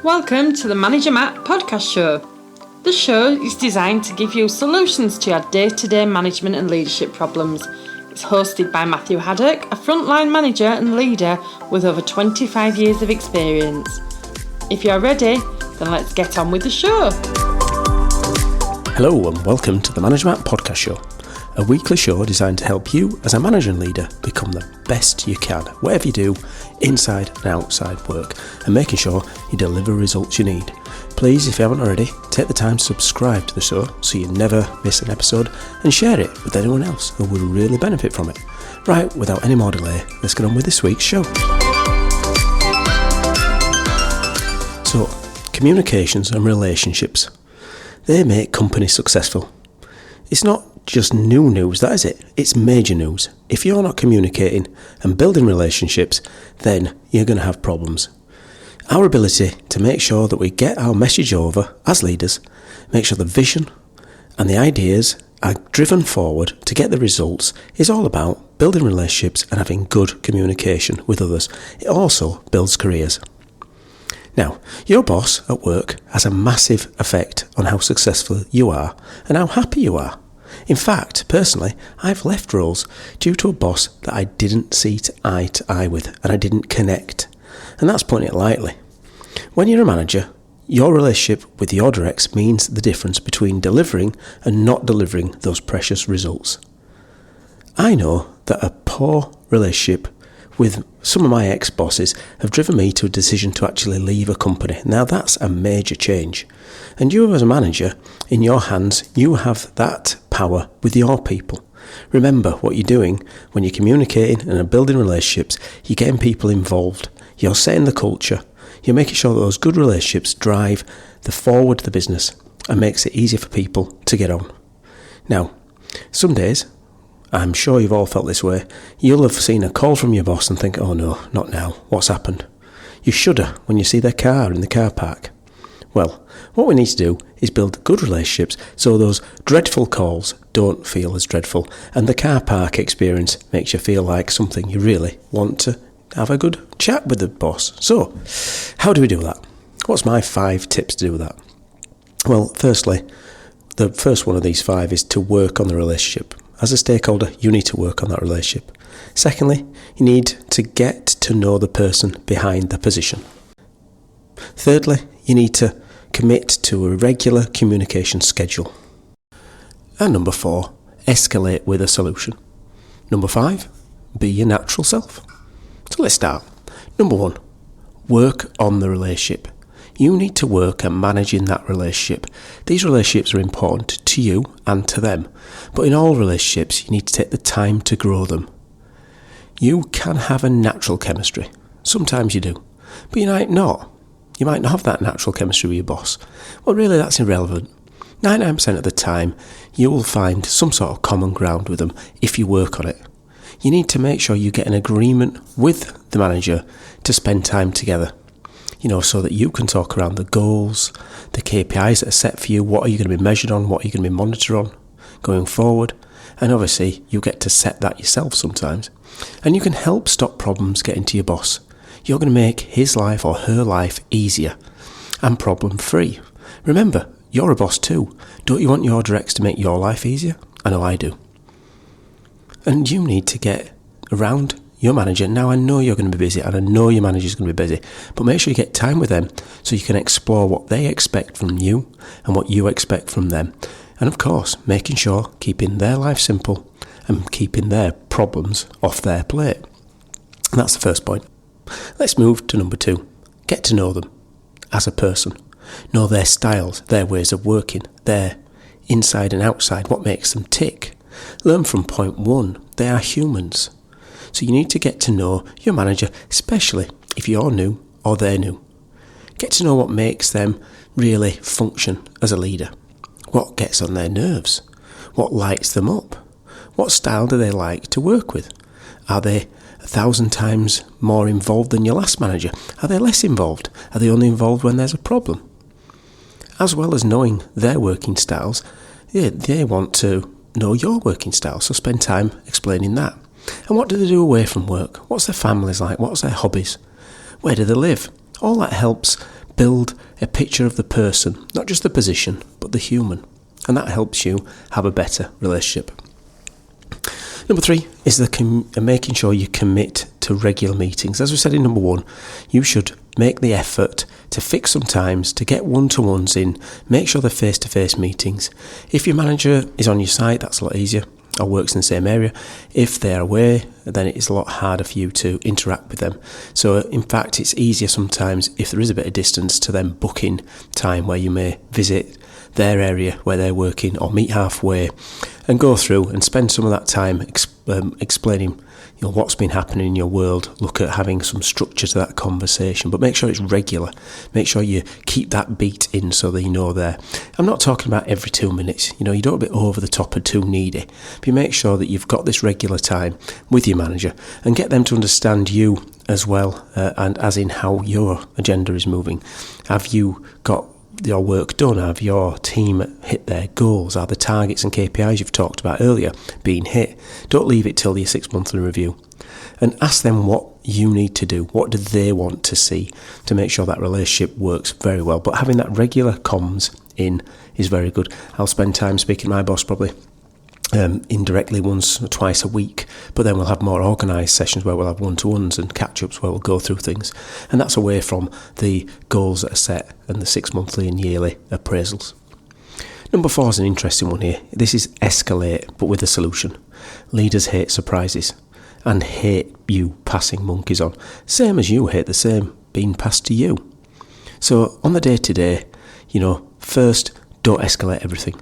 Welcome to the Manager Matt podcast show. The show is designed to give you solutions to your day-to-day management and leadership problems. It's hosted by Matthew Haddock, a frontline manager and leader with over 25 years of experience. If you're ready, then let's get on with the show. Hello and welcome to the Manager Matt podcast show, a weekly show designed to help you as a manager and leader become the best you can, whatever you do, inside and outside work, and making sure you deliver results you need. Please, if you haven't already, take the time to subscribe to the show so you never miss an episode, and share it with anyone else who will really benefit from it. Right, without any more delay, let's get on with this week's show. So, communications and relationships. They make companies successful. It's not just new news, that is it. It's major news. If you're not communicating and building relationships, then you're going to have problems. Our ability to make sure that we get our message over as leaders, make sure the vision and the ideas are driven forward to get the results, is all about building relationships and having good communication with others. It also builds careers. Now, your boss at work has a massive effect on how successful you are and how happy you are. In fact, personally, I've left roles due to a boss that I didn't see eye to eye with and I didn't connect. And that's putting it lightly. When you're a manager, your relationship with your directs means the difference between delivering and not delivering those precious results. I know that a poor relationship with some of my ex-bosses have driven me to a decision to actually leave a company. Now that's a major change. And you as a manager, in your hands, you have that power with your people. Remember what you're doing when you're communicating and are building relationships. You're getting people involved. You're setting the culture. You're making sure that those good relationships drive the forward the business and makes it easier for people to get on. Now, some days, I'm sure you've all felt this way, you'll have seen a call from your boss and think, oh no, not now, what's happened? You shudder when you see their car in the car park. Well, what we need to do is build good relationships so those dreadful calls don't feel as dreadful, and the car park experience makes you feel like something you really want to have a good chat with the boss. So, how do we do that? What's my 5 tips to do that? Well, firstly, the first one of these 5 is to work on the relationship. As a stakeholder, you need to work on that relationship. Secondly, you need to get to know the person behind the position. Thirdly, you need to commit to a regular communication schedule. And number 4, escalate with a solution. Number 5, be your natural self. So let's start. Number 1, work on the relationship. You need to work at managing that relationship. These relationships are important to you and to them. But in all relationships, you need to take the time to grow them. You can have a natural chemistry. Sometimes you do. But you might not. You might not have that natural chemistry with your boss. Well, really, that's irrelevant. 99% of the time, you will find some sort of common ground with them if you work on it. You need to make sure you get an agreement with the manager to spend time together. So that you can talk around the goals, the KPIs that are set for you, what are you going to be measured on, what are you going to be monitored on going forward. And obviously, you get to set that yourself sometimes. And you can help stop problems getting to your boss. You're going to make his life or her life easier and problem-free. Remember, you're a boss too. Don't you want your directs to make your life easier? I know I do. And you need to get around your manager. Now I know you're going to be busy and I know your manager's going to be busy, but make sure you get time with them so you can explore what they expect from you and what you expect from them. And of course, making sure keeping their life simple and keeping their problems off their plate. And that's the first point. Let's move to number 2. Get to know them as a person. Know their styles, their ways of working, their inside and outside, what makes them tick. Learn from point 1. They are humans. So you need to get to know your manager, especially if you're new or they're new. Get to know what makes them really function as a leader. What gets on their nerves? What lights them up? What style do they like to work with? Are they 1,000 times more involved than your last manager? Are they less involved? Are they only involved when there's a problem? As well as knowing their working styles, they want to know your working style, so spend time explaining that. And what do they do away from work? What's their families like? What's their hobbies? Where do they live? All that helps build a picture of the person, not just the position, but the human. And that helps you have a better relationship. Number 3 is making sure you commit to regular meetings. As we said in number 1, you should make the effort to fix some times, to get one-to-ones in, make sure they're face-to-face meetings. If your manager is on your site, that's a lot easier, or works in the same area. If they're away, then it is a lot harder for you to interact with them. So in fact, it's easier sometimes, if there is a bit of distance, to then book in time where you may visit their area where they're working, or meet halfway and go through and spend some of that time explaining what's been happening in your world. Look at having some structure to that conversation, but make sure it's regular. Make sure you keep that beat in so that you know there. I'm not talking about every 2 minutes. You don't be over the top and too needy. But you make sure that you've got this regular time with your manager and get them to understand you as well, and as in how your agenda is moving. Have you got your work done? Have your team hit their goals? Are the targets and KPIs you've talked about earlier being hit? Don't leave it till your 6-monthly review. And ask them what you need to do. What do they want to see to make sure that relationship works very well? But having that regular comms in is very good. I'll spend time speaking to my boss probably indirectly once or twice a week, but then we'll have more organised sessions where we'll have one-to-ones and catch-ups where we'll go through things, and that's away from the goals that are set and the 6-monthly and yearly appraisals. Number 4 is an interesting one here. This is escalate, but with a solution. Leaders hate surprises and hate you passing monkeys on, same as you hate the same being passed to you. So on the day-to-day, first, don't escalate everything.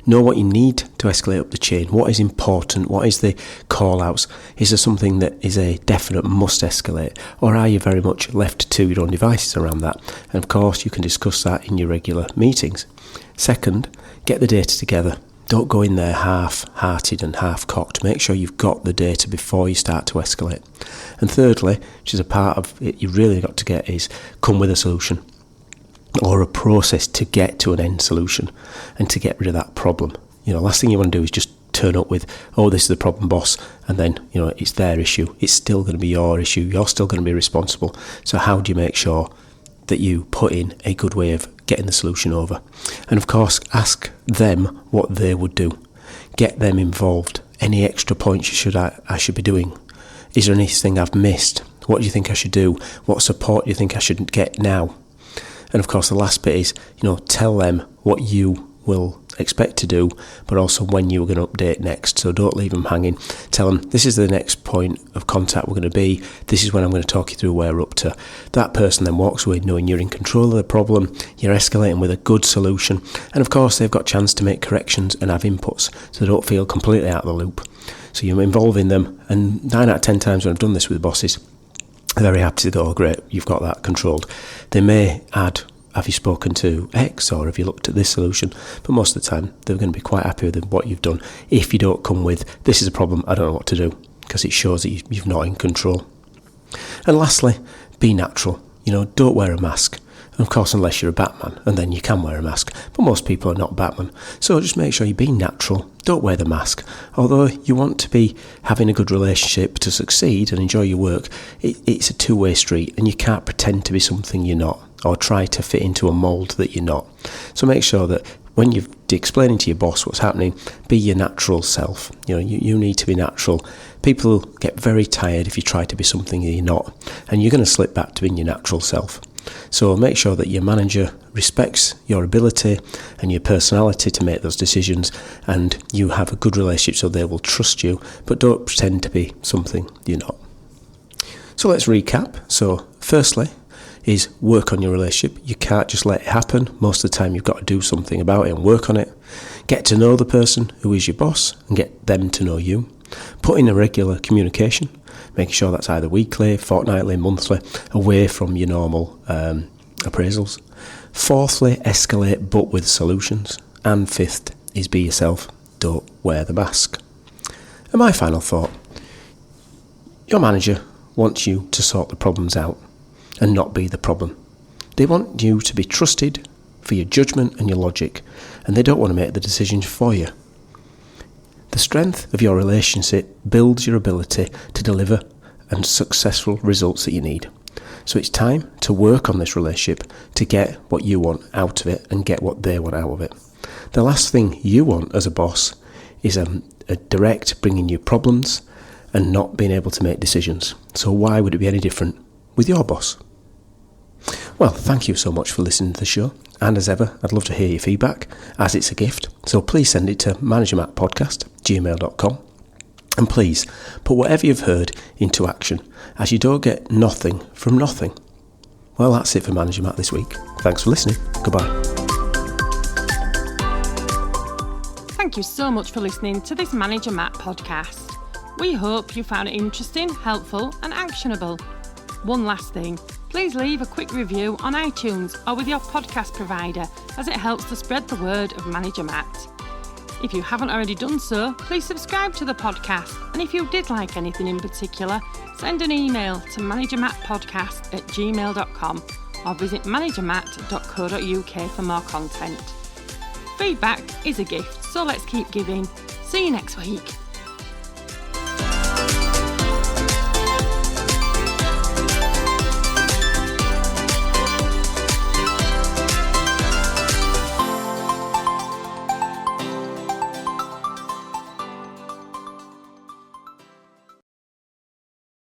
Know what you need to escalate up the chain. What is important? What is the call-outs? Is there something that is a definite must escalate? Or are you very much left to your own devices around that? And of course, you can discuss that in your regular meetings. Second, get the data together. Don't go in there half-hearted and half-cocked. Make sure you've got the data before you start to escalate. And thirdly, which is a part of it you really got to get, is come with a solution, or a process to get to an end solution and to get rid of that problem. Last thing you want to do is just turn up with, this is the problem, boss, and then, it's their issue. It's still going to be your issue. You're still going to be responsible. So how do you make sure that you put in a good way of getting the solution over? And of course, ask them what they would do. Get them involved. Any extra points I should be doing? Is there anything I've missed? What do you think I should do? What support do you think I should get now? And of course, the last bit is, tell them what you will expect to do, but also when you are going to update next. So don't leave them hanging. Tell them, this is the next point of contact we're going to be. This is when I'm going to talk you through where we're up to. That person then walks away knowing you're in control of the problem, you're escalating with a good solution. And of course, they've got a chance to make corrections and have inputs, so they don't feel completely out of the loop. So you're involving them, and 9 out of 10 times when I've done this with bosses, they're very happy to go, great, you've got that controlled. They may add, have you spoken to X, or have you looked at this solution? But most of the time, they're going to be quite happy with what you've done. If you don't come with, this is a problem, I don't know what to do, because it shows that you're not in control. And lastly, be natural. Don't wear a mask. And of course, unless you're a Batman, and then you can wear a mask. But most people are not Batman. So just make sure you be natural. Don't wear the mask. Although you want to be having a good relationship to succeed and enjoy your work, it's a two-way street, and you can't pretend to be something you're not, or try to fit into a mould that you're not. So make sure that when you're explaining to your boss what's happening, be your natural self. You need to be natural. People get very tired if you try to be something you're not, and you're going to slip back to being your natural self. So make sure that your manager respects your ability and your personality to make those decisions, and you have a good relationship so they will trust you, but don't pretend to be something you're not. So let's recap. So firstly is work on your relationship. You can't just let it happen. Most of the time you've got to do something about it and work on it. Get to know the person who is your boss and get them to know you. Put in a regular communication, making sure that's either weekly, fortnightly, monthly, away from your normal appraisals. Fourthly, escalate but with solutions. And fifth is be yourself, don't wear the mask. And my final thought, your manager wants you to sort the problems out and not be the problem. They want you to be trusted for your judgment and your logic, and they don't want to make the decisions for you. The strength of your relationship builds your ability to deliver and successful results that you need. So it's time to work on this relationship to get what you want out of it and get what they want out of it. The last thing you want as a boss is a direct bringing you problems and not being able to make decisions. So why would it be any different with your boss? Well, thank you so much for listening to the show. And as ever, I'd love to hear your feedback, as it's a gift. So please send it to managermattpodcast@gmail.com. And please put whatever you've heard into action, as you don't get nothing from nothing. Well, that's it for Manager Matt this week. Thanks for listening. Goodbye. Thank you so much for listening to this Manager Matt podcast. We hope you found it interesting, helpful and actionable. One last thing, please leave a quick review on iTunes or with your podcast provider, as it helps to spread the word of Manager Matt. If you haven't already done so, please subscribe to the podcast, and if you did like anything in particular, send an email to managermattpodcast@gmail.com or visit managermatt.co.uk for more content. Feedback is a gift, so let's keep giving. See you next week.